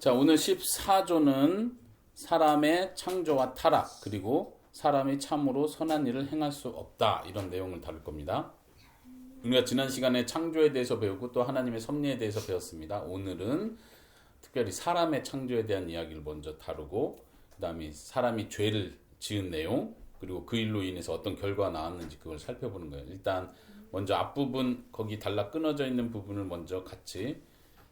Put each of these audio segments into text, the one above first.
자, 오늘 14조는 사람의 창조와 타락, 그리고 사람이 참으로 선한 일을 행할 수 없다, 이런 내용을 다룰 겁니다. 우리가 지난 시간에 창조에 대해서 배우고 또 하나님의 섭리에 대해서 배웠습니다. 오늘은 특별히 사람의 창조에 대한 이야기를 먼저 다루고, 그 다음에 사람이 죄를 지은 내용, 그리고 그 일로 인해서 어떤 결과가 나왔는지 그걸 살펴보는 거예요. 일단 먼저 앞부분, 거기 달라 끊어져 있는 부분을 먼저 같이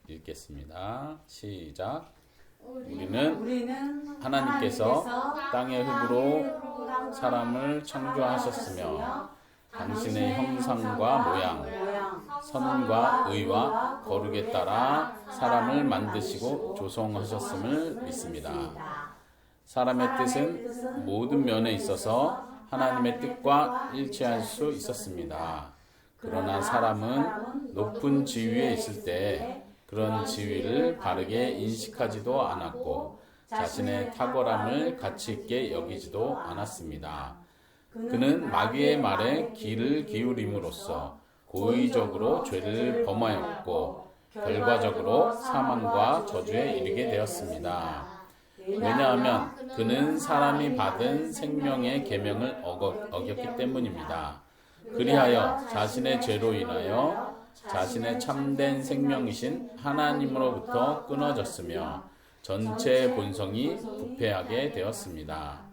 읽겠습니다. 시작. 우리는 하나님께서 땅의 흙으로 사람을 창조하셨으며 당신의 형상과 모양, 선과 의와 거룩에 따라 사람을 만드시고 조성하셨음을 믿습니다. 사람의 뜻은 모든 면에 있어서 하나님의 뜻과 일치할 수 있었습니다. 그러나 사람은 높은 지위에 있을 때 그런 지위를 바르게 인식하지도 않았고 자신의 탁월함을 가치 있게 여기지도 않았습니다. 그는 마귀의 말에 귀를 기울임으로써 고의적으로 죄를 범하였고 결과적으로 사망과 저주에 이르게 되었습니다. 왜냐하면 그는 사람이 받은 생명의 계명을 어겼기 때문입니다. 그리하여 자신의 죄로 인하여 자신의 참된 생명이신 하나님으로부터 끊어졌으며 전체 본성이 부패하게 되었습니다.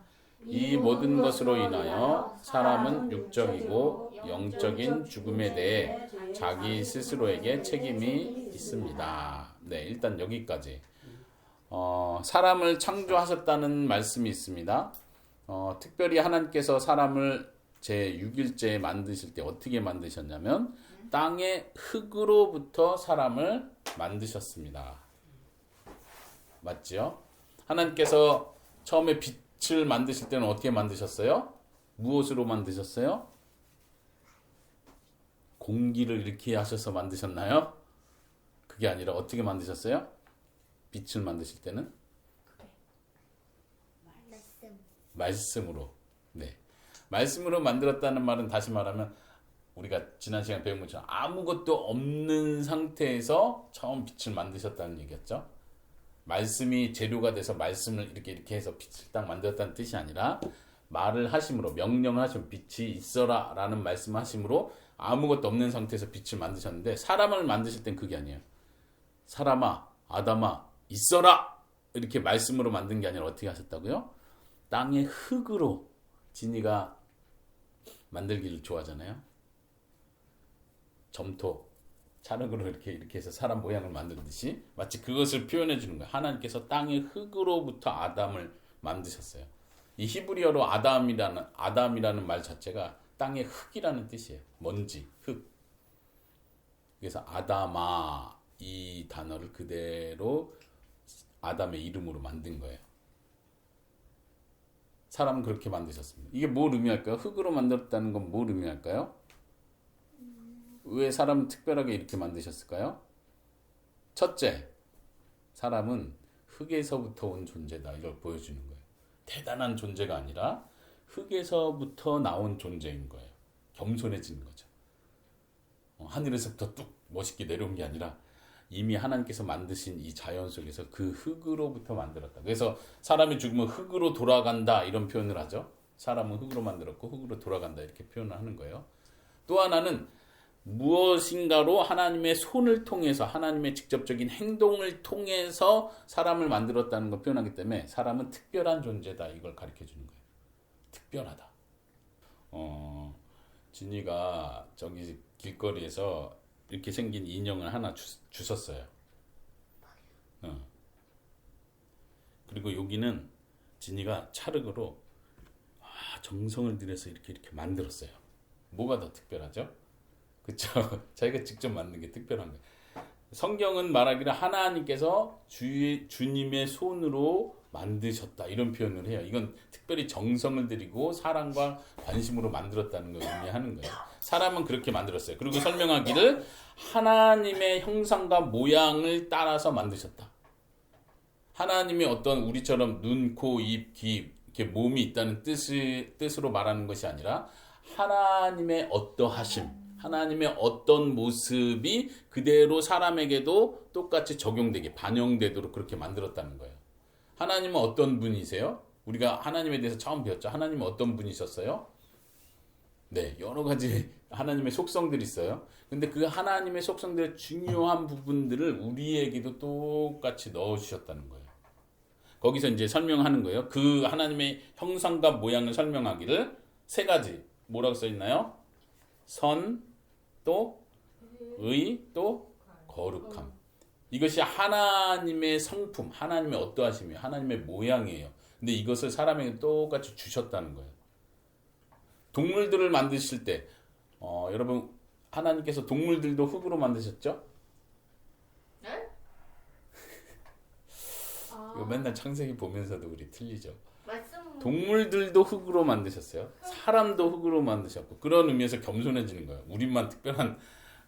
이 모든 것으로 인하여 사람은 육적이고 영적인 죽음에 대해 자기 스스로에게 책임이 있습니다. 네, 일단 여기까지. 사람을 창조하셨다는 말씀이 있습니다. 특별히 하나님께서 사람을 제6일째에 만드실 때 어떻게 만드셨냐면 땅의 흙으로부터 사람을 만드셨습니다. 맞죠? 하나님께서 처음에 빛을 만드실 때는 어떻게 만드셨어요? 무엇으로 만드셨어요? 공기를 이렇게 하셔서 만드셨나요? 그게 아니라 어떻게 만드셨어요? 빛을 만드실 때는? 말씀으로. 네. 말씀으로 만들었다는 말은 다시 말하면 우리가 지난 시간에 배운 것처럼 아무것도 없는 상태에서 처음 빛을 만드셨다는 얘기였죠. 말씀이 재료가 돼서 말씀을 이렇게 해서 빛을 딱 만들었다는 뜻이 아니라 말을 하심으로, 명령을 하시면 빛이 있어라 라는 말씀을 하심으로 아무것도 없는 상태에서 빛을 만드셨는데 사람을 만드실 땐 그게 아니에요. 사람아, 아담아, 있어라! 이렇게 말씀으로 만든 게 아니라 어떻게 하셨다고요? 땅의 흙으로. 진이가 만들기를 좋아하잖아요. 점토, 촬흙으로 이렇게 해서 사람 모양을 만들듯이 마치 그것을 표현해 주는 거예요. 하나님께서 땅의 흙으로부터 아담을 만드셨어요. 이 히브리어로 아담이라는 말 자체가 땅의 흙이라는 뜻이에요. 먼지, 흙. 그래서 아담아, 이 단어를 그대로 아담의 이름으로 만든 거예요. 사람은 그렇게 만드셨습니다. 이게 뭘 의미할까요? 흙으로 만들었다는 건 뭘 의미할까요? 왜 사람은 특별하게 이렇게 만드셨을까요? 첫째, 사람은 흙에서부터 온 존재다. 이걸 보여주는 거예요. 대단한 존재가 아니라 흙에서부터 나온 존재인 거예요. 겸손해지는 거죠. 하늘에서부터 뚝 멋있게 내려온 게 아니라 이미 하나님께서 만드신 이 자연 속에서 그 흙으로부터 만들었다. 그래서 사람이 죽으면 흙으로 돌아간다 이런 표현을 하죠. 사람은 흙으로 만들었고 흙으로 돌아간다 이렇게 표현을 하는 거예요. 또 하나는 무엇인가로 하나님의 손을 통해서 하나님의 직접적인 행동을 통해서 사람을 만들었다는 걸 표현하기 때문에 사람은 특별한 존재다 이걸 가르쳐 주는 거예요. 특별하다. 진이가 저기 길거리에서 이렇게 생긴 인형을 하나 주셨어요. 그리고 여기는 진이가 찰흙으로 정성을 들여서 이렇게 만들었어요. 뭐가 더 특별하죠? 그쵸? 자기가 직접 만든 게 특별한 거예요. 성경은 말하기를 하나님께서 주님의 손으로 만드셨다 이런 표현을 해요. 이건 특별히 정성을 들이고 사랑과 관심으로 만들었다는 걸 의미하는 거예요. 사람은 그렇게 만들었어요. 그리고 설명하기를 하나님의 형상과 모양을 따라서 만드셨다. 하나님이 어떤 우리처럼 눈, 코, 입, 귀 이렇게 몸이 있다는 뜻으로 말하는 것이 아니라 하나님의 어떠하심, 하나님의 어떤 모습이 그대로 사람에게도 똑같이 적용되게 반영되도록 그렇게 만들었다는 거예요. 하나님은 어떤 분이세요? 우리가 하나님에 대해서 처음 배웠죠. 하나님은 어떤 분이셨어요? 네, 여러 가지 하나님의 속성들이 있어요. 근데 그 하나님의 속성들의 중요한 부분들을 우리에게도 똑같이 넣어주셨다는 거예요. 거기서 이제 설명하는 거예요. 그 하나님의 형상과 모양을 설명하기를 세 가지. 뭐라고 써 있나요? 선, 또 의, 또 거룩함. 이것이 하나님의 성품, 하나님의 어떠하심이에요. 하나님의 모양이에요. 근데 이것을 사람에게 똑같이 주셨다는 거예요. 동물들을 만드실 때 여러분 하나님께서 동물들도 흙으로 만드셨죠? 네? 이거 맨날 창세기 보면서도 우리 틀리죠. 말씀. 동물들도 흙으로 만드셨어요. 사람도 흙으로 만드셨고 그런 의미에서 겸손해지는 거예요. 우리만 특별한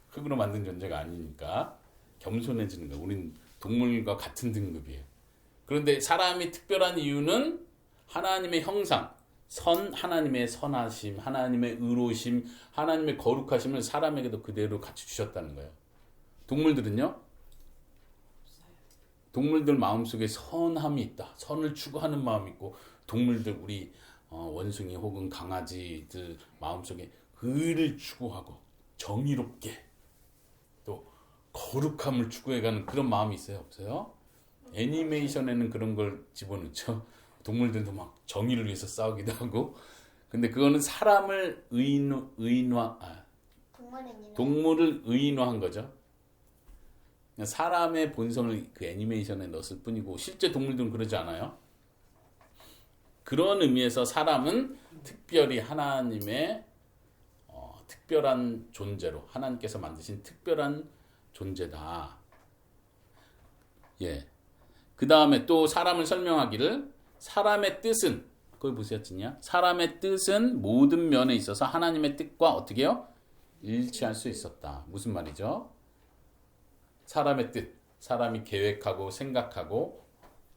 흙으로 만든 존재가 아니니까 겸손해지는 거예요. 우린 동물과 같은 등급이에요. 그런데 사람이 특별한 이유는 하나님의 형상, 하나님의 선하심, 하나님의 의로심, 하나님의 거룩하심을 사람에게도 그대로 같이 주셨다는 거예요. 동물들은요? 동물들 마음속에 선함이 있다. 선을 추구하는 마음이 있고 동물들 우리 원숭이 혹은 강아지들 마음속에 의를 추구하고 정의롭게 또 거룩함을 추구해가는 그런 마음이 있어요? 없어요? 애니메이션에는 그런 걸 집어넣죠. 동물들도 막 정의를 위해서 싸우기도 하고 근데 그거는 사람을 동물을 의인화한 거죠. 사람의 본성을 그 애니메이션에 넣었을 뿐이고 실제 동물들은 그러지 않아요. 그런 의미에서 사람은 특별히 하나님의 특별한 존재로 하나님께서 만드신 특별한 존재다. 예. 그 다음에 또 사람을 설명하기를 사람의 뜻은 그걸 보셨지냐? 사람의 뜻은 모든 면에 있어서 하나님의 뜻과 어떻게 해요? 일치할 수 있었다. 무슨 말이죠? 사람의 뜻, 사람이 계획하고 생각하고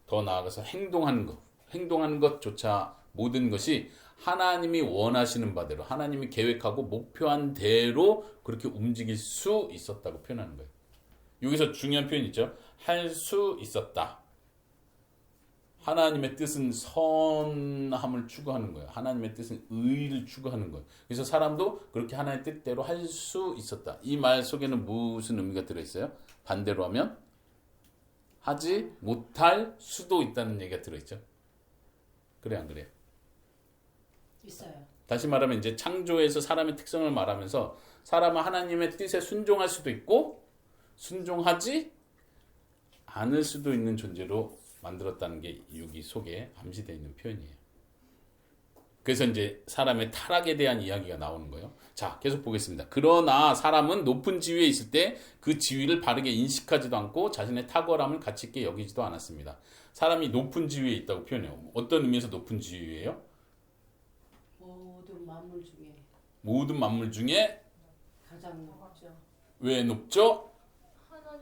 더 나아가서 행동하는 것조차 모든 것이 하나님이 원하시는 바대로 하나님이 계획하고 목표한 대로 그렇게 움직일 수 있었다고 표현하는 거예요. 여기서 중요한 표현 있죠. 할 수 있었다. 하나님의 뜻은 선함을 추구하는 거예요. 하나님의 뜻은 의를 추구하는 거예요. 그래서 사람도 그렇게 하나님의 뜻대로 할 수 있었다. 이 말 속에는 무슨 의미가 들어있어요? 반대로 하면 하지 못할 수도 있다는 얘기가 들어있죠. 그래 안 그래요? 있어요. 다시 말하면 이제 창조에서 사람의 특성을 말하면서 사람은 하나님의 뜻에 순종할 수도 있고 순종하지 않을 수도 있는 존재로 만들었다는 게 여기 속에 암시되어 있는 표현이에요. 그래서 이제 사람의 타락에 대한 이야기가 나오는 거예요. 자, 계속 보겠습니다. 그러나 사람은 높은 지위에 있을 때 그 지위를 바르게 인식하지도 않고 자신의 탁월함을 가치 있게 여기지도 않았습니다. 사람이 높은 지위에 있다고 표현해요. 어떤 의미에서 높은 지위예요? 모든 만물 중에 가장 높죠. 왜 높죠?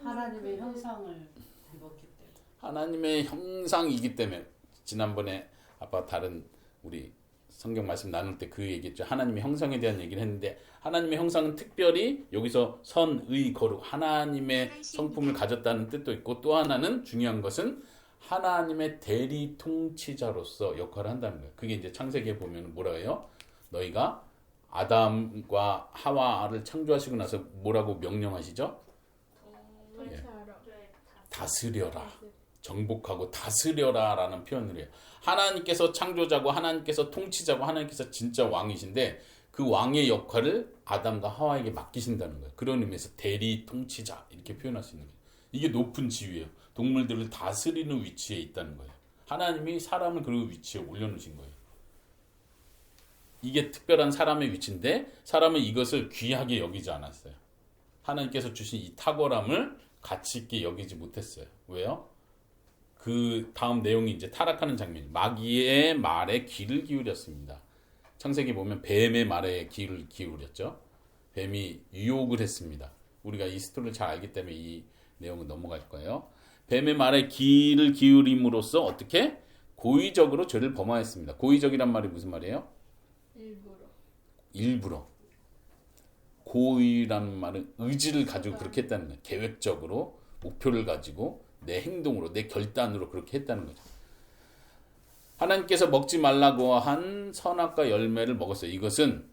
하나님의 형상을 입었기 때문에. 하나님의 형상이기 때문에 지난번에 아빠 다른 우리 성경 말씀 나눌 때 그 얘기했죠. 하나님의 형상에 대한 얘기를 했는데 하나님의 형상은 특별히 여기서 선, 의, 거룩 하나님의 성품을 가졌다는 뜻도 있고 또 하나는 중요한 것은 하나님의 대리 통치자로서 역할을 한다는 거예요. 그게 이제 창세기에 보면 뭐라 해요? 너희가 아담과 하와를 창조하시고 나서 뭐라고 명령하시죠? 예. 다스려라. 정복하고 다스려라 라는 표현을 해요. 하나님께서 창조자고 하나님께서 통치자고 하나님께서 진짜 왕이신데 그 왕의 역할을 아담과 하와에게 맡기신다는 거예요. 그런 의미에서 대리 통치자 이렇게 표현할 수 있는 거예요. 이게 높은 지위예요. 동물들을 다스리는 위치에 있다는 거예요. 하나님이 사람을 그 위치에 올려놓으신 거예요. 이게 특별한 사람의 위치인데 사람은 이것을 귀하게 여기지 않았어요. 하나님께서 주신 이 탁월함을 가치 있게 여기지 못했어요. 왜요? 그 다음 내용이 이제 타락하는 장면. 마귀의 말에 귀를 기울였습니다. 창세기 보면 뱀의 말에 귀를 기울였죠. 뱀이 유혹을 했습니다. 우리가 이 스토리를 잘 알기 때문에 이 내용은 넘어갈 거예요. 뱀의 말에 귀를 기울임으로써 어떻게? 고의적으로 죄를 범하였습니다. 고의적이란 말이 무슨 말이에요? 일부러. 일부러. 고의란 말은 의지를 가지고 그렇게 했다는 거예요. 계획적으로 목표를 가지고 내 행동으로 내 결단으로 그렇게 했다는 거죠. 하나님께서 먹지 말라고 한 선악과 열매를 먹었어요. 이것은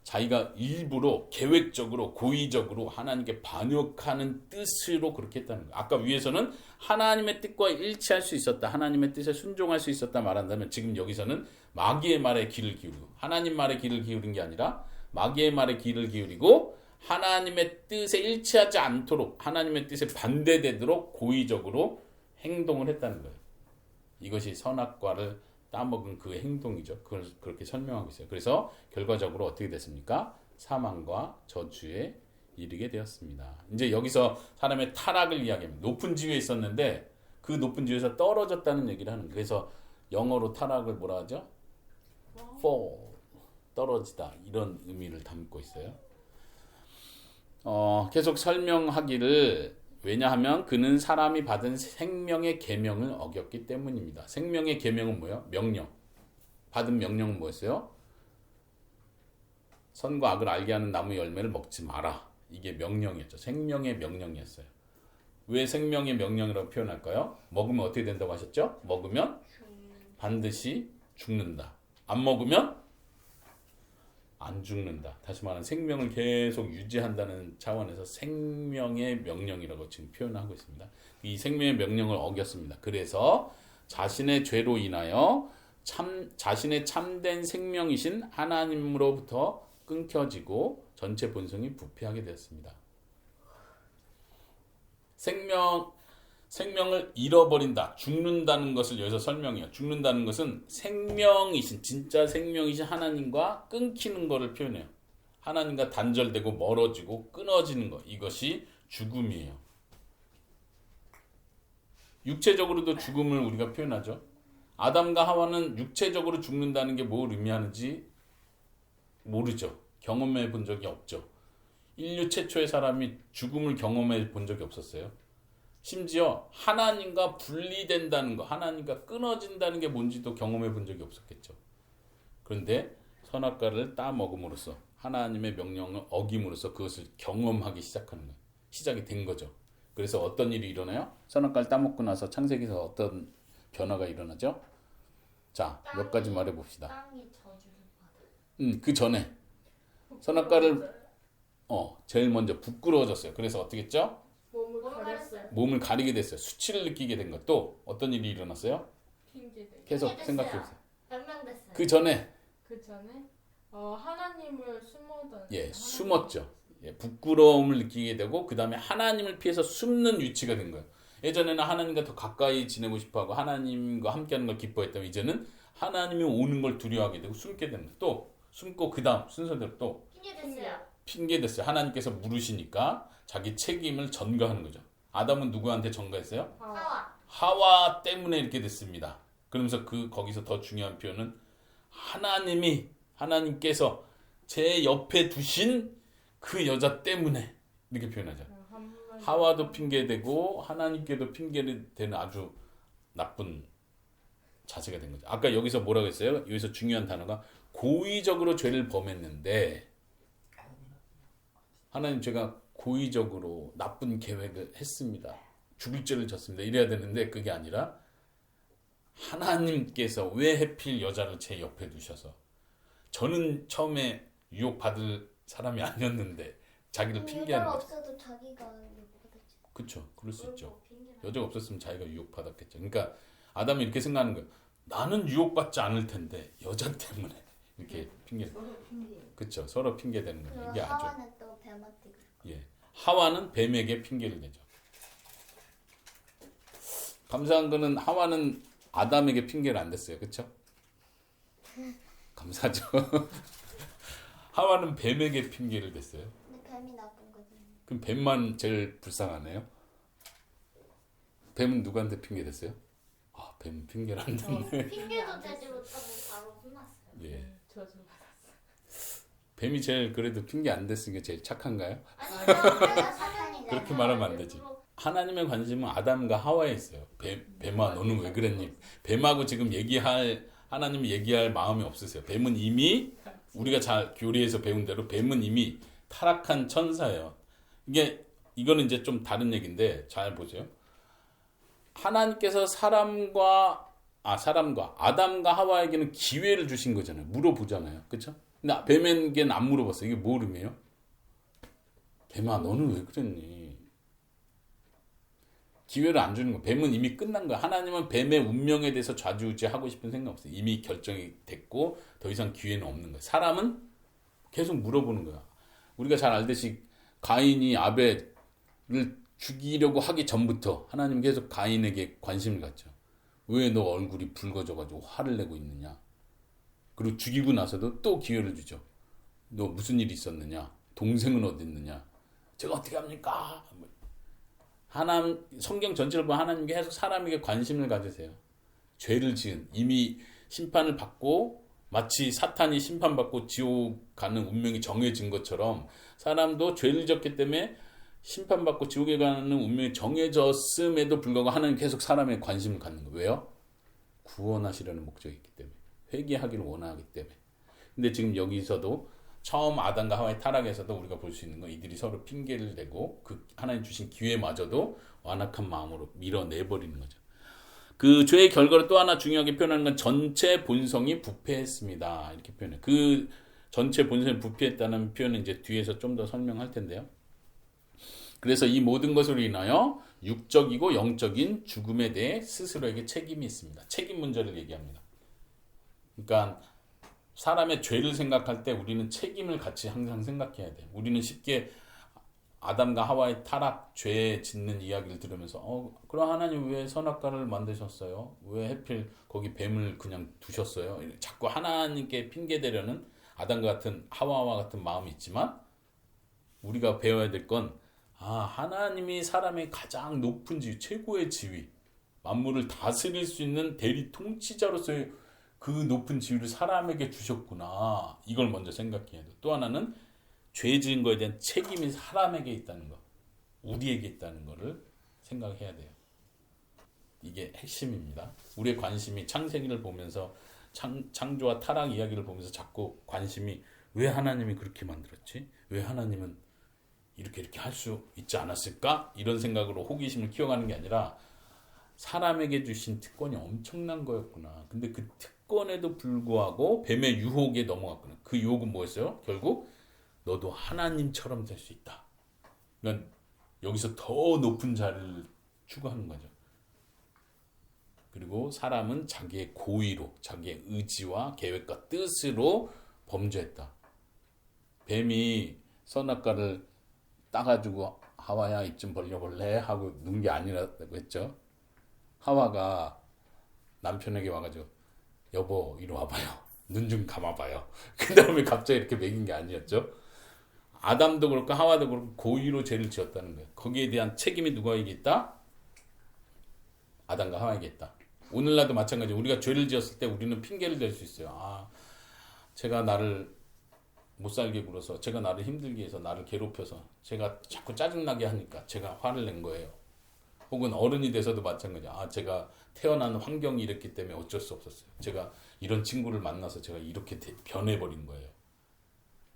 자기가 일부러 계획적으로 고의적으로 하나님께 반역하는 뜻으로 그렇게 했다는 거예요. 아까 위에서는 하나님의 뜻과 일치할 수 있었다. 하나님의 뜻에 순종할 수 있었다 말한다면 지금 여기서는 마귀의 말에 귀를 기울이고 하나님 말에 귀를 기울인 게 아니라 마귀의 말에 귀를 기울이고 하나님의 뜻에 일치하지 않도록 하나님의 뜻에 반대되도록 고의적으로 행동을 했다는 거예요. 이것이 선악과를 따먹은 그 행동이죠. 그걸 그렇게 설명하고 있어요. 그래서 결과적으로 어떻게 됐습니까? 사망과 저주에 이르게 되었습니다. 이제 여기서 사람의 타락을 이야기합니다. 높은 지위에 있었는데 그 높은 지위에서 떨어졌다는 얘기를 하는 거예요. 그래서 영어로 타락을 뭐라 하죠? fall, 떨어지다 이런 의미를 담고 있어요. 계속 설명하기를 왜냐하면 그는 사람이 받은 생명의 계명을 어겼기 때문입니다. 생명의 계명은 뭐예요? 명령. 받은 명령은 뭐였어요? 선과 악을 알게 하는 나무 열매를 먹지 마라. 이게 명령이었죠. 생명의 명령이었어요. 왜 생명의 명령이라고 표현할까요? 먹으면 어떻게 된다고 하셨죠? 먹으면 반드시 죽는다. 안 먹으면 안 죽는다. 다시 말하면 생명을 계속 유지한다는 차원에서 생명의 명령이라고 지금 표현하고 있습니다. 이 생명의 명령을 어겼습니다. 그래서 자신의 죄로 인하여 자신의 참된 생명이신 하나님으로부터 끊겨지고 전체 본성이 부패하게 되었습니다. 생명을 잃어버린다. 죽는다는 것을 여기서 설명해요. 죽는다는 것은 생명이신 진짜 생명이신 하나님과 끊기는 것을 표현해요. 하나님과 단절되고 멀어지고 끊어지는 것. 이것이 죽음이에요. 육체적으로도 죽음을 우리가 표현하죠. 아담과 하와는 육체적으로 죽는다는 게 뭘 의미하는지 모르죠. 경험해 본 적이 없죠. 인류 최초의 사람이 죽음을 경험해 본 적이 없었어요. 심지어 하나님과 분리된다는 거, 하나님과 끊어진다는 게 뭔지도 경험해 본 적이 없었겠죠. 그런데 선악과를 따먹음으로써 하나님의 명령을 어김으로써 그것을 경험하기 시작하는 거예요. 시작이 된 거죠. 그래서 어떤 일이 일어나요? 선악과를 따먹고 나서 창세기에서 어떤 변화가 일어나죠? 자, 몇 가지 말해봅시다. 땅이 저주를 받아요. 그 전에 선악과를 제일 먼저 부끄러워졌어요. 그래서 어떻게 했죠? 몸을 가렸어요. 몸을 가리게 됐어요. 수치를 느끼게 된 것도 어떤 일이 일어났어요? 핑계대요. 계속 핑계댔어요. 생각해보세요. 변명됐어요. 그 전에 그 전에 하나님을 숨어던 숨었죠. 부끄러움을 느끼게 되고 그 다음에 하나님을 피해서 숨는 위치가 된 거예요. 예전에는 하나님과 더 가까이 지내고 싶어하고 하나님과 함께하는 걸 기뻐했다면 이제는 하나님이 오는 걸 두려워하게 되고 숨게 되는 거예요. 또 숨고 그 다음 순서대로 또 핑계댔어요. 핑계댔어요. 하나님께서 물으시니까 자기 책임을 전가하는 거죠. 아담은 누구한테 전가했어요? 하와. 하와 때문에 이렇게 됐습니다. 그러면서 거기서 더 중요한 표현은 하나님께서 제 옆에 두신 그 여자 때문에 이렇게 표현하죠. 하와도 핑계되고 하나님께도 핑계되는 아주 나쁜 자세가 된 거죠. 아까 여기서 뭐라고 했어요? 여기서 중요한 단어가 고의적으로 죄를 범했는데 하나님 제가 고의적으로 나쁜 계획을 했습니다. 죽을 죄를 졌습니다. 이래야 되는데 그게 아니라 하나님께서 왜 하필 여자를 제 옆에 두셔서 저는 처음에 유혹받을 사람이 아니었는데 자기를 핑계하는 여자가 거죠. 없어도 자기가 유혹받았지. 그렇죠. 그럴 수 있죠. 핑계라. 여자가 없었으면 자기가 유혹받았겠죠. 그러니까 아담이 이렇게 생각하는 거예요. 나는 유혹받지 않을 텐데 여자 때문에 이렇게 핑계. 그렇죠. 서로 핑계대는 거예요. 이게 아주 하와는 또 뱀한테 하와는 뱀에게 핑계를 대죠. 감사한 거는 하와는 아담에게 핑계를 안 댔어요. 그렇죠? 감사죠. 하와는 뱀에게 핑계를 댔어요. 근데 뱀이 나쁜 거지. 그럼 뱀만 제일 불쌍하네요. 뱀은 누구한테 핑계 댔어요? 뱀은 핑계를 안 댔네. 핑계도 대지 못하고 바로 혼났어요. 예. 저주 받았어. 뱀이 제일 그래도 핑계 안 댔으니까 제일 착한가요? 아니요. 사탄이잖아. 그렇게 말하면 안 되지. 하나님의 관심은 아담과 하와에 있어요. 뱀아 너는 왜 그랬니? 뱀하고 지금 하나님이 얘기할 마음이 없으세요. 뱀은 이미 우리가 잘 교리에서 배운 대로 뱀은 이미 타락한 천사예요. 이거는 이제 좀 다른 얘기인데 잘 보세요. 하나님께서 사람과 아담과 하와에게는 기회를 주신 거잖아요. 물어보잖아요. 그렇죠? 근데 뱀에게는 안 물어봤어요. 이게 뭐 의미예요? 뱀아, 너는 왜 그랬니? 기회를 안 주는 거야. 뱀은 이미 끝난 거야. 하나님은 뱀의 운명에 대해서 좌지우지하고 싶은 생각 없어요. 이미 결정이 됐고 더 이상 기회는 없는 거야. 사람은 계속 물어보는 거야. 우리가 잘 알듯이 가인이 아벨을 죽이려고 하기 전부터 하나님 계속 가인에게 관심을 갖죠. 왜 너 얼굴이 붉어져가지고 화를 내고 있느냐. 그리고 죽이고 나서도 또 기회를 주죠. 너 무슨 일이 있었느냐. 동생은 어디 있느냐. 제가 어떻게 합니까? 성경 전체를 보면 하나님 계속 사람에게 관심을 가지세요. 죄를 지은, 이미 심판을 받고 마치 사탄이 심판받고 지옥 가는 운명이 정해진 것처럼 사람도 죄를 지었기 때문에 심판받고 지옥에 가는 운명이 정해졌음에도 불구하고 하나님 계속 사람에 관심을 갖는 거예요. 왜요? 구원하시려는 목적이 있기 때문에. 회개하기를 원하기 때문에. 근데 지금 여기서도 처음 아담과 하와의 타락에서도 우리가 볼 수 있는 건 이들이 서로 핑계를 대고 그 하나님 주신 기회마저도 완악한 마음으로 밀어내버리는 거죠. 그 죄의 결과를 또 하나 중요하게 표현하는 건 전체 본성이 부패했습니다. 이렇게 표현해요. 그 전체 본성이 부패했다는 표현은 이제 뒤에서 좀 더 설명할 텐데요. 그래서 이 모든 것으로 인하여 육적이고 영적인 죽음에 대해 스스로에게 책임이 있습니다. 책임 문제를 얘기합니다. 그러니까 사람의 죄를 생각할 때 우리는 책임을 같이 항상 생각해야 돼요. 우리는 쉽게 아담과 하와의 타락, 죄 짓는 이야기를 들으면서 그럼 하나님 왜 선악과를 만드셨어요? 왜 하필 거기 뱀을 그냥 두셨어요? 자꾸 하나님께 핑계대려는 아담과 같은 하와와 같은 마음이 있지만 우리가 배워야 될 건 하나님이 사람의 가장 높은 지위, 최고의 지위, 만물을 다스릴 수 있는 대리 통치자로서의 그 높은 지위를 사람에게 주셨구나. 이걸 먼저 생각해야 돼요. 또 하나는 죄 지은 거에 대한 책임이 사람에게 있다는 거, 우리에게 있다는 거를 생각해야 돼요. 이게 핵심입니다. 우리의 관심이 창세기를 보면서 창조와 타락 이야기를 보면서 자꾸 관심이 왜 하나님이 그렇게 만들었지? 왜 하나님은 이렇게 할 수 있지 않았을까? 이런 생각으로 호기심을 키워가는 게 아니라 사람에게 주신 특권이 엄청난 거였구나. 근데 그 특권에도 불구하고 뱀의 유혹에 넘어갔구나. 그 유혹은 뭐였어요? 결국 너도 하나님처럼 될 수 있다. 그러니까 여기서 더 높은 자리를 추구하는 거죠. 그리고 사람은 자기의 고의로, 자기의 의지와 계획과 뜻으로 범죄했다. 뱀이 선악과를 따가지고 하와야 입 좀 벌려볼래? 하고 눈 게 아니라고 했죠. 하와가 남편에게 와가지고 여보 이리 와봐요. 눈 좀 감아봐요. 그 다음에 갑자기 이렇게 먹인 게 아니었죠. 아담도 그렇고 하와도 그렇고 고의로 죄를 지었다는 거예요. 거기에 대한 책임이 누구에게 있다? 아담과 하와에게 있다. 오늘날도 마찬가지로 우리가 죄를 지었을 때 우리는 핑계를 댈 수 있어요. 제가 나를 못 살게 굴어서, 제가 나를 힘들게 해서, 나를 괴롭혀서, 제가 자꾸 짜증나게 하니까 제가 화를 낸 거예요. 혹은 어른이 돼서도 마찬가지야. 제가 태어난 환경이 이랬기 때문에 어쩔 수 없었어요. 제가 이런 친구를 만나서 제가 이렇게 변해버린 거예요.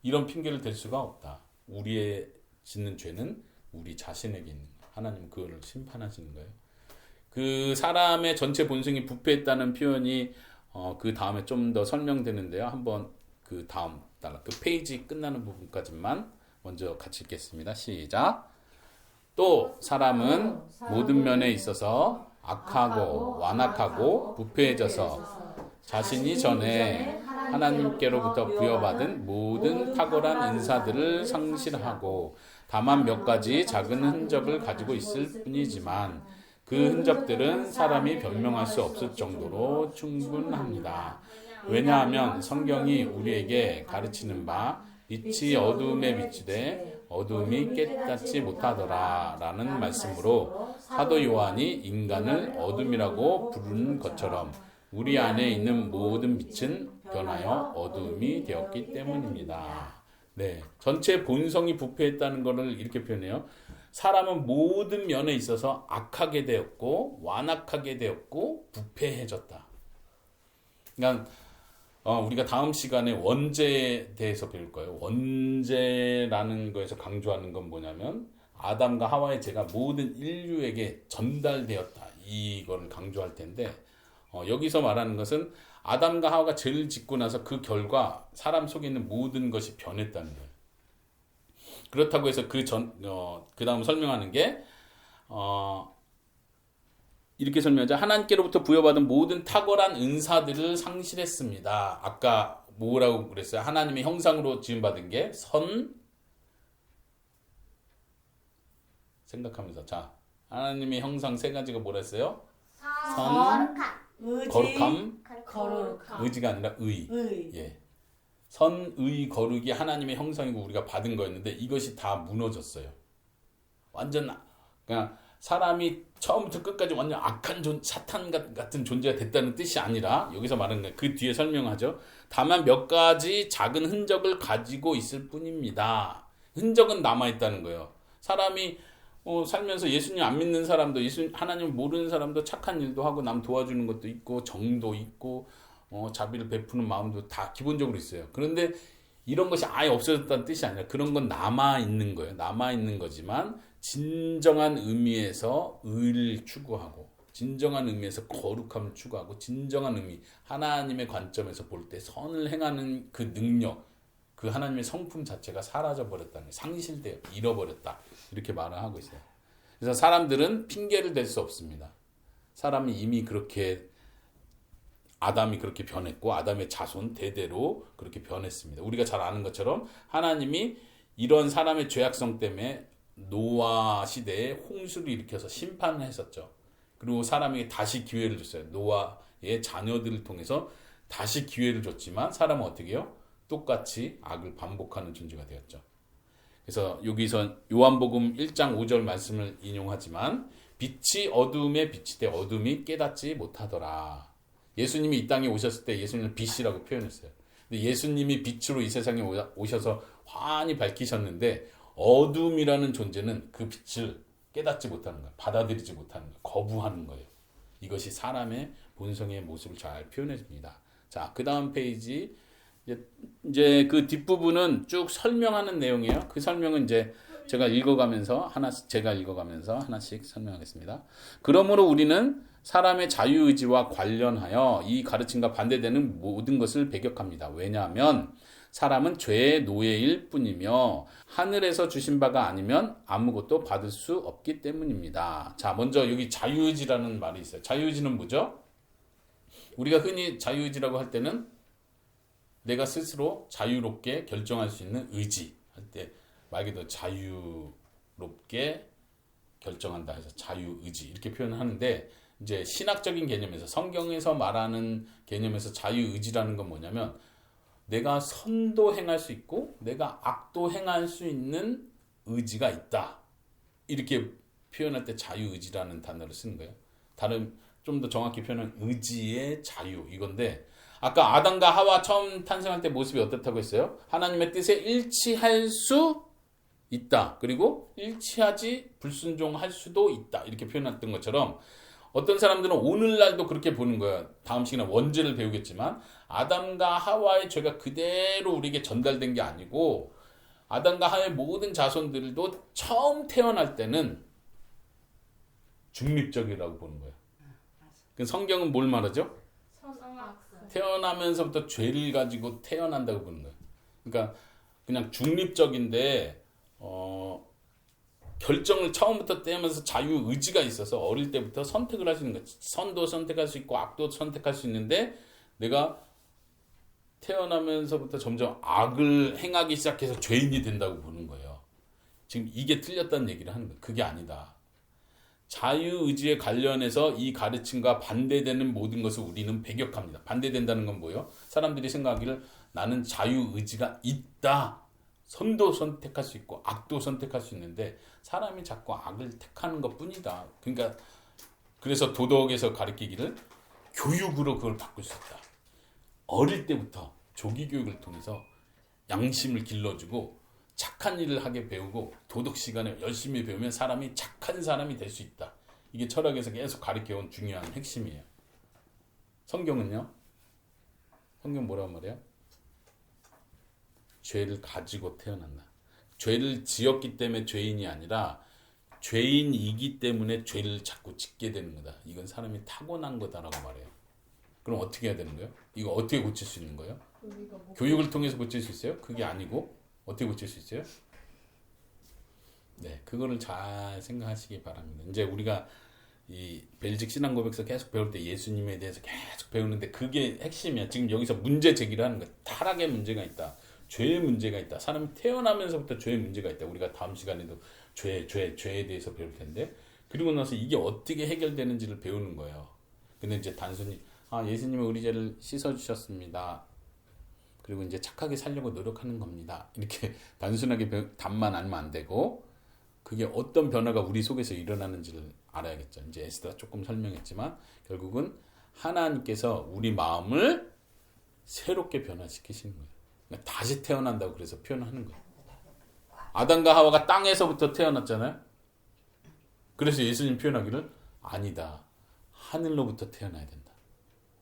이런 핑계를 댈 수가 없다. 우리의 짓는 죄는 우리 자신에게 있는 거예요. 하나님은 그거를 심판하시는 거예요. 그 사람의 전체 본성이 부패했다는 표현이 그 다음에 좀 더 설명되는데요. 한번 그 다음 그 페이지 끝나는 부분까지만 먼저 같이 읽겠습니다. 시작. 또 사람은 모든 면에 있어서 악하고 완악하고 부패해져서 자신이 전에 하나님께로부터 부여받은 모든 탁월한 은사들을 상실하고 다만 몇 가지 작은 흔적을 가지고 있을 뿐이지만 그 흔적들은 사람이 변명할 수 없을 정도로 충분합니다. 왜냐하면 성경이 우리에게 가르치는 바 빛이 어두움에 비추되 어두움이 깨닫지 못하더라 라는 말씀으로 사도 요한이 인간을 어둠이라고 부르는 것처럼 우리 안에 있는 모든 빛은 변하여 어두움이 되었기 때문입니다. 네, 전체 본성이 부패했다는 것을 이렇게 표현해요. 사람은 모든 면에 있어서 악하게 되었고 완악하게 되었고 부패해졌다. 그러니까 우리가 다음 시간에 원죄에 대해서 배울 거예요. 원죄라는 거에서 강조하는 건 뭐냐면 아담과 하와의 죄가 모든 인류에게 전달되었다. 이거를 강조할 텐데 여기서 말하는 것은 아담과 하와가 죄를 짓고 나서 그 결과 사람 속에 있는 모든 것이 변했다는 거예요. 그렇다고 해서 그 다음 설명하는 게 이렇게 설명하죠. 하나님께로부터 부여받은 모든 탁월한 은사들을 상실했습니다. 아까 뭐라고 그랬어요? 하나님의 형상으로 지음받은 게 생각하면서 자 하나님의 형상 세 가지가 뭐라 했어요? 거룩함. 의지, 거룩함, 거룩함, 의지가 아니라 의. 의. 예. 선의 거룩이 하나님의 형상이고 우리가 받은 거였는데 이것이 다 무너졌어요. 완전 그냥 사람이 처음부터 끝까지 완전 악한 사탄 같은 존재가 됐다는 뜻이 아니라 여기서 말하는 게 그 뒤에 설명하죠. 다만 몇 가지 작은 흔적을 가지고 있을 뿐입니다. 흔적은 남아있다는 거예요. 사람이 살면서 예수님 안 믿는 사람도 하나님 모르는 사람도 착한 일도 하고 남 도와주는 것도 있고 정도 있고 자비를 베푸는 마음도 다 기본적으로 있어요. 그런데 이런 것이 아예 없어졌다는 뜻이 아니라 그런 건 남아있는 거예요. 남아있는 거지만 진정한 의미에서 의를 추구하고 진정한 의미에서 거룩함을 추구하고 진정한 의미 하나님의 관점에서 볼 때 선을 행하는 그 능력 그 하나님의 성품 자체가 사라져버렸다는 상실되어 잃어버렸다 이렇게 말을 하고 있어요. 그래서 사람들은 핑계를 댈 수 없습니다. 사람이 이미 그렇게 아담이 그렇게 변했고 아담의 자손 대대로 그렇게 변했습니다. 우리가 잘 아는 것처럼 하나님이 이런 사람의 죄악성 때문에 노아 시대에 홍수를 일으켜서 심판을 했었죠. 그리고 사람에게 다시 기회를 줬어요. 노아의 자녀들을 통해서 다시 기회를 줬지만 사람은 어떻게 해요? 똑같이 악을 반복하는 존재가 되었죠. 그래서 여기서 요한복음 1장 5절 말씀을 인용하지만 빛이 어둠에 비치되 어둠이 깨닫지 못하더라. 예수님이 이 땅에 오셨을 때 예수님은 빛이라고 표현했어요. 근데 예수님이 빛으로 이 세상에 오셔서 환히 밝히셨는데 어둠이라는 존재는 그 빛을 깨닫지 못하는 거예요. 받아들이지 못하는 거예요. 거부하는 거예요. 이것이 사람의 본성의 모습을 잘 표현해 줍니다. 자, 그 다음 페이지 이제 그 뒷부분은 쭉 설명하는 내용이에요. 그 설명은 이제 제가 읽어가면서 하나씩 설명하겠습니다. 그러므로 우리는 사람의 자유의지와 관련하여 이 가르침과 반대되는 모든 것을 배격합니다. 왜냐하면 사람은 죄의 노예일 뿐이며 하늘에서 주신 바가 아니면 아무것도 받을 수 없기 때문입니다. 자, 먼저 여기 자유의지라는 말이 있어요. 자유의지는 뭐죠? 우리가 흔히 자유의지라고 할 때는 내가 스스로 자유롭게 결정할 수 있는 의지 할 때 말 그대로 자유롭게 결정한다 해서 자유의지 이렇게 표현을 하는데 이제 신학적인 개념에서 성경에서 말하는 개념에서 자유의지라는 건 뭐냐면 내가 선도 행할 수 있고 내가 악도 행할 수 있는 의지가 있다. 이렇게 표현할 때 자유의지라는 단어를 쓰는 거예요. 좀 더 정확히 표현하면 의지의 자유 이건데 아까 아담과 하와 처음 탄생할 때 모습이 어떻다고 했어요? 하나님의 뜻에 일치할 수 있다. 그리고 일치하지 불순종할 수도 있다. 이렇게 표현했던 것처럼 어떤 사람들은 오늘날도 그렇게 보는 거예요. 다음 시간에 원죄를 배우겠지만 아담과 하와의 죄가 그대로 우리에게 전달된 게 아니고 아담과 하와의 모든 자손들도 처음 태어날 때는 중립적이라고 보는 거예요. 그 성경은 뭘 말하죠? 선악순. 태어나면서부터 죄를 가지고 태어난다고 보는 거예요. 그러니까 그냥 중립적인데 결정을 처음부터 떼면서 자유의지가 있어서 어릴 때부터 선택을 할 수 있는 거예요. 선도 선택할 수 있고 악도 선택할 수 있는데 내가 태어나면서부터 점점 악을 행하기 시작해서 죄인이 된다고 보는 거예요. 지금 이게 틀렸다는 얘기를 하는 거예요. 그게 아니다. 자유의지에 관련해서 이 가르침과 반대되는 모든 것을 우리는 배격합니다. 반대된다는 건 뭐예요? 사람들이 생각하기를 나는 자유의지가 있다. 선도 선택할 수 있고 악도 선택할 수 있는데 사람이 자꾸 악을 택하는 것 뿐이다. 그러니까 그래서 도덕에서 가르치기를 교육으로 그걸 바꿀 수 있다. 어릴 때부터 조기 교육을 통해서 양심을 길러주고 착한 일을 하게 배우고 도덕 시간에 열심히 배우면 사람이 착한 사람이 될 수 있다. 이게 철학에서 계속 가르쳐온 중요한 핵심이에요. 성경은요? 성경 뭐라고 말해요? 죄를 가지고 태어난다. 죄를 지었기 때문에 죄인이 아니라 죄인이기 때문에 죄를 자꾸 짓게 되는 거다. 이건 사람이 타고난 거다라고 말해요. 그럼 어떻게 해야 되는 거예요? 이거 어떻게 고칠 수 있는 거예요? 우리가 뭐 교육을 통해서 고칠 수 있어요? 그게 아니고 어떻게 고칠 수 있어요? 네, 그거를 잘 생각하시기 바랍니다. 이제 우리가 이 벨직 신앙 고백서 계속 배울 때 예수님에 대해서 계속 배우는데 그게 핵심이야. 지금 여기서 문제 제기를 하는 거야. 타락의 문제가 있다. 죄의 문제가 있다. 사람이 태어나면서부터 죄의 문제가 있다. 우리가 다음 시간에도 죄에 대해서 배울 텐데 그리고 나서 이게 어떻게 해결되는지를 배우는 거예요. 근데 이제 단순히 예수님은 우리 죄를 씻어주셨습니다. 그리고 이제 착하게 살려고 노력하는 겁니다. 이렇게 단순하게 답만 알면 안 되고 그게 어떤 변화가 우리 속에서 일어나는지를 알아야겠죠. 이제 에스더가 조금 설명했지만 결국은 하나님께서 우리 마음을 새롭게 변화시키시는 거예요. 그러니까 다시 태어난다고 그래서 표현하는 거예요. 아담과 하와가 땅에서부터 태어났잖아요. 그래서 예수님 표현하기를 아니다. 하늘로부터 태어나야 된다.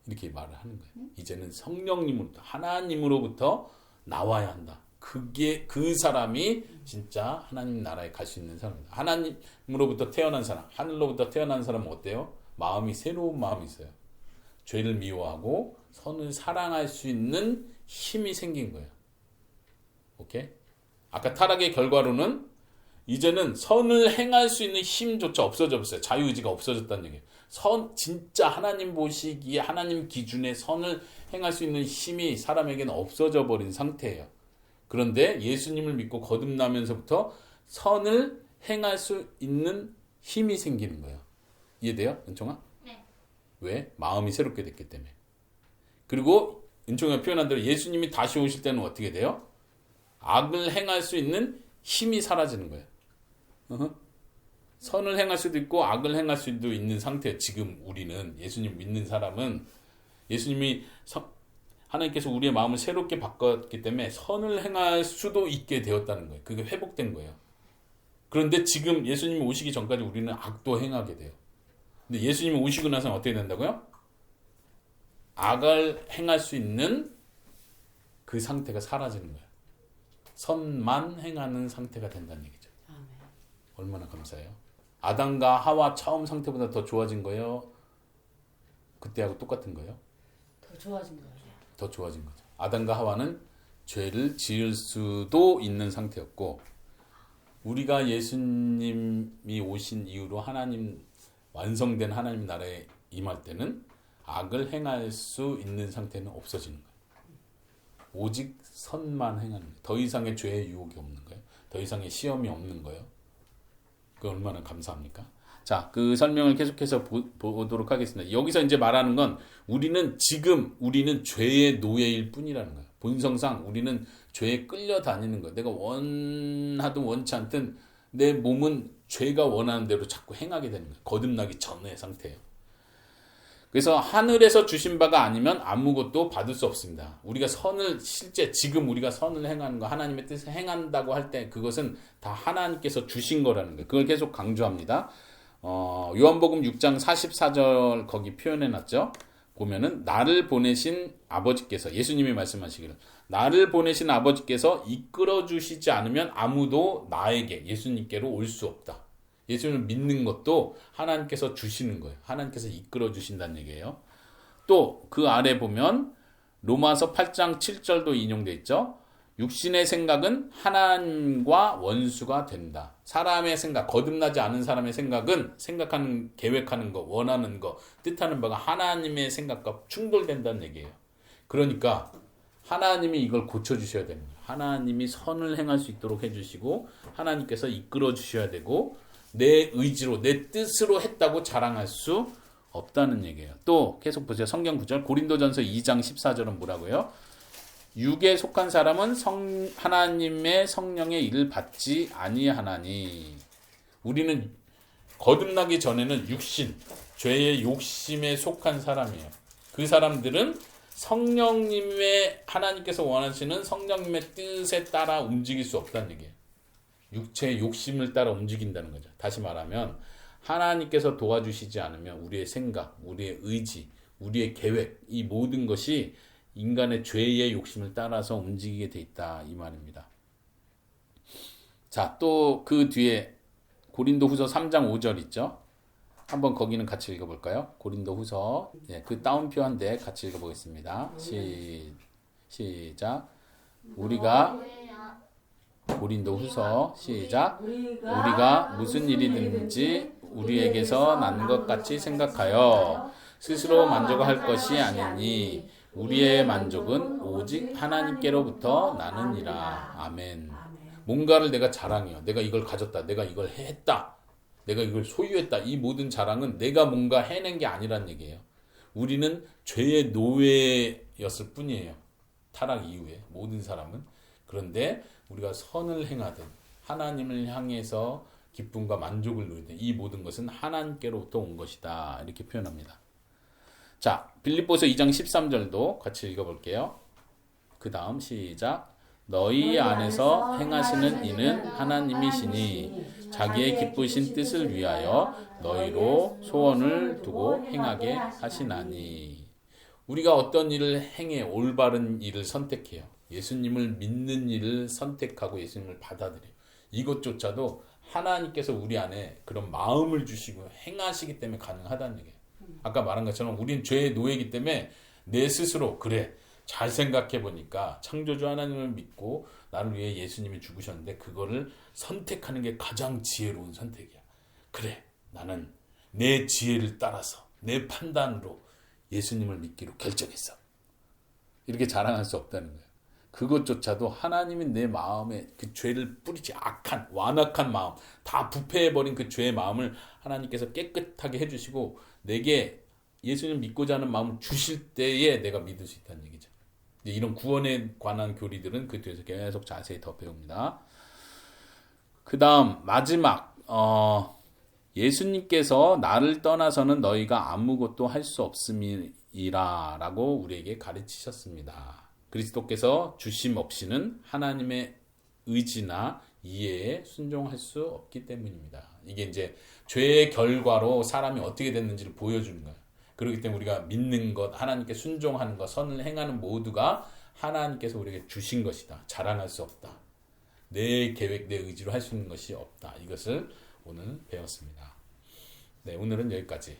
이렇게 말을 하는 거예요. 이제는 성령님으로부터 하나님으로부터 나와야 한다. 그게 그 사람이 진짜 하나님 나라에 갈 수 있는 사람입니다. 하나님으로부터 태어난 사람, 하늘로부터 태어난 사람은 어때요? 마음이 새로운 마음이 있어요. 죄를 미워하고 선을 사랑할 수 있는 힘이 생긴 거예요. 오케이? 아까 타락의 결과로는 이제는 선을 행할 수 있는 힘조차 없어져 버렸어요. 자유의지가 없어졌다는 얘기예요. 진짜 하나님 보시기에 하나님 기준에 선을 행할 수 있는 힘이 사람에게는 없어져 버린 상태예요. 그런데 예수님을 믿고 거듭나면서부터 선을 행할 수 있는 힘이 생기는 거예요. 이해돼요? 은총아? 네. 왜? 마음이 새롭게 됐기 때문에. 그리고 은총이가 표현한 대로 예수님이 다시 오실 때는 어떻게 돼요? 악을 행할 수 있는 힘이 사라지는 거예요. 선을 행할 수도 있고 악을 행할 수도 있는 상태. 지금 우리는 예수님 믿는 사람은 예수님이 하나님께서 우리의 마음을 새롭게 바꿨기 때문에 선을 행할 수도 있게 되었다는 거예요. 그게 회복된 거예요. 그런데 지금 예수님이 오시기 전까지 우리는 악도 행하게 돼요. 근데 예수님이 오시고 나서는 어떻게 된다고요? 악을 행할 수 있는 그 상태가 사라지는 거예요. 선만 행하는 상태가 된다는 얘기죠. 아멘. 얼마나 감사해요. 아담과 하와 처음 상태보다 더 좋아진 거예요? 그때하고 똑같은 거예요? 더 좋아진 거예요. 더 좋아진 거죠. 아담과 하와는 죄를 지을 수도 있는 상태였고 우리가 예수님이 오신 이후로 완성된 하나님 나라에 임할 때는 악을 행할 수 있는 상태는 없어지는 거예요. 오직 선만 행하는 거예요. 더 이상의 죄의 유혹이 없는 거예요. 더 이상의 시험이 없는 거예요. 그 얼마나 감사합니까? 자, 그 설명을 계속해서 보도록 하겠습니다. 여기서 이제 말하는 건 우리는 죄의 노예일 뿐이라는 거예요. 본성상 우리는 죄에 끌려다니는 거예요. 내가 원하든 원치 않든 내 몸은 죄가 원하는 대로 자꾸 행하게 되는 거예요. 거듭나기 전의 상태예요. 그래서 하늘에서 주신 바가 아니면 아무것도 받을 수 없습니다. 우리가 실제 지금 우리가 선을 행하는 거, 하나님의 뜻을 행한다고 할 때 그것은 다 하나님께서 주신 거라는 거예요. 그걸 계속 강조합니다. 요한복음 6장 44절 거기 표현해놨죠. 보면은 나를 보내신 아버지께서 예수님이 말씀하시기를 나를 보내신 아버지께서 이끌어 주시지 않으면 아무도 나에게 예수님께로 올 수 없다. 예수님을 믿는 것도 하나님께서 주시는 거예요. 하나님께서 이끌어 주신다는 얘기예요. 또 그 아래 보면 로마서 8장 7절도 인용돼 있죠. 육신의 생각은 하나님과 원수가 된다. 사람의 생각, 거듭나지 않은 사람의 생각은 생각하는, 계획하는 거, 원하는 거, 뜻하는 바가 하나님의 생각과 충돌된다는 얘기예요. 그러니까 하나님이 이걸 고쳐주셔야 됩니다. 하나님이 선을 행할 수 있도록 해주시고 하나님께서 이끌어 주셔야 되고 내 의지로, 내 뜻으로 했다고 자랑할 수 없다는 얘기예요. 또 계속 보세요. 성경 구절 고린도전서 2장 14절은 뭐라고요? 육에 속한 사람은 하나님의 성령의 일을 받지 아니하나니. 우리는 거듭나기 전에는 육신, 죄의 욕심에 속한 사람이에요. 그 사람들은 하나님께서 원하시는 성령님의 뜻에 따라 움직일 수 없다는 얘기예요. 육체의 욕심을 따라 움직인다는 거죠. 다시 말하면 하나님께서 도와주시지 않으면 우리의 생각, 우리의 의지, 우리의 계획, 이 모든 것이 인간의 죄의 욕심을 따라서 움직이게 돼 있다 이 말입니다. 자, 또 그 뒤에 고린도후서 3장 5절 있죠? 한번 거기는 같이 읽어볼까요? 고린도후서 그 따옴표 한 대 같이 읽어보겠습니다. 시작. 우리가 고린도후서 시작. 우리가 무슨 일이든지 우리에게서 난 것 같이 생각하여 스스로 만족할 것이 아니니 우리의 만족은 오직 하나님께로부터 나느니라. 아멘. 뭔가를 내가 자랑해요. 내가 이걸 가졌다. 내가 이걸 했다. 내가 이걸 소유했다. 이 모든 자랑은 내가 뭔가 해낸 게 아니란 얘기예요. 우리는 죄의 노예였을 뿐이에요. 타락 이후에 모든 사람은. 그런데 우리가 선을 행하든 하나님을 향해서 기쁨과 만족을 누리든 이 모든 것은 하나님께로부터 온 것이다. 이렇게 표현합니다. 자, 빌립보서 2장 13절도 같이 읽어볼게요. 그 다음 시작. 너희 안에서 행하시는 이는 하나님이시니 자기의 기쁘신 뜻을 위하여 너희로 소원을 두고 행하게 하시나니. 우리가 어떤 일을 행해 올바른 일을 선택해요. 예수님을 믿는 일을 선택하고 예수님을 받아들여요. 이것조차도 하나님께서 우리 안에 그런 마음을 주시고 행하시기 때문에 가능하다는 얘기예요. 아까 말한 것처럼 우린 죄의 노예이기 때문에 내 스스로 그래 잘 생각해 보니까 창조주 하나님을 믿고 나를 위해 예수님이 죽으셨는데 그거를 선택하는 게 가장 지혜로운 선택이야. 그래 나는 내 지혜를 따라서 내 판단으로 예수님을 믿기로 결정했어. 이렇게 자랑할 수 없다는 거예요. 그것조차도 하나님이 내 마음에 그 죄를 뿌리지 악한 완악한 마음 다 부패해버린 그 죄의 마음을 하나님께서 깨끗하게 해주시고 내게 예수님 믿고자 하는 마음을 주실 때에 내가 믿을 수 있다는 얘기죠. 이런 구원에 관한 교리들은 그 뒤에서 계속 자세히 더 배웁니다. 그 다음 마지막 예수님께서 나를 떠나서는 너희가 아무것도 할 수 없음이라 라고 우리에게 가르치셨습니다. 그리스도께서 주심 없이는 하나님의 의지나 이해에 순종할 수 없기 때문입니다. 이게 이제 죄의 결과로 사람이 어떻게 됐는지를 보여주는 거예요. 그렇기 때문에 우리가 믿는 것, 하나님께 순종하는 것, 선을 행하는 모두가 하나님께서 우리에게 주신 것이다. 자랑할 수 없다. 내 계획, 내 의지로 할 수 있는 것이 없다. 이것을 오늘 배웠습니다. 네, 오늘은 여기까지.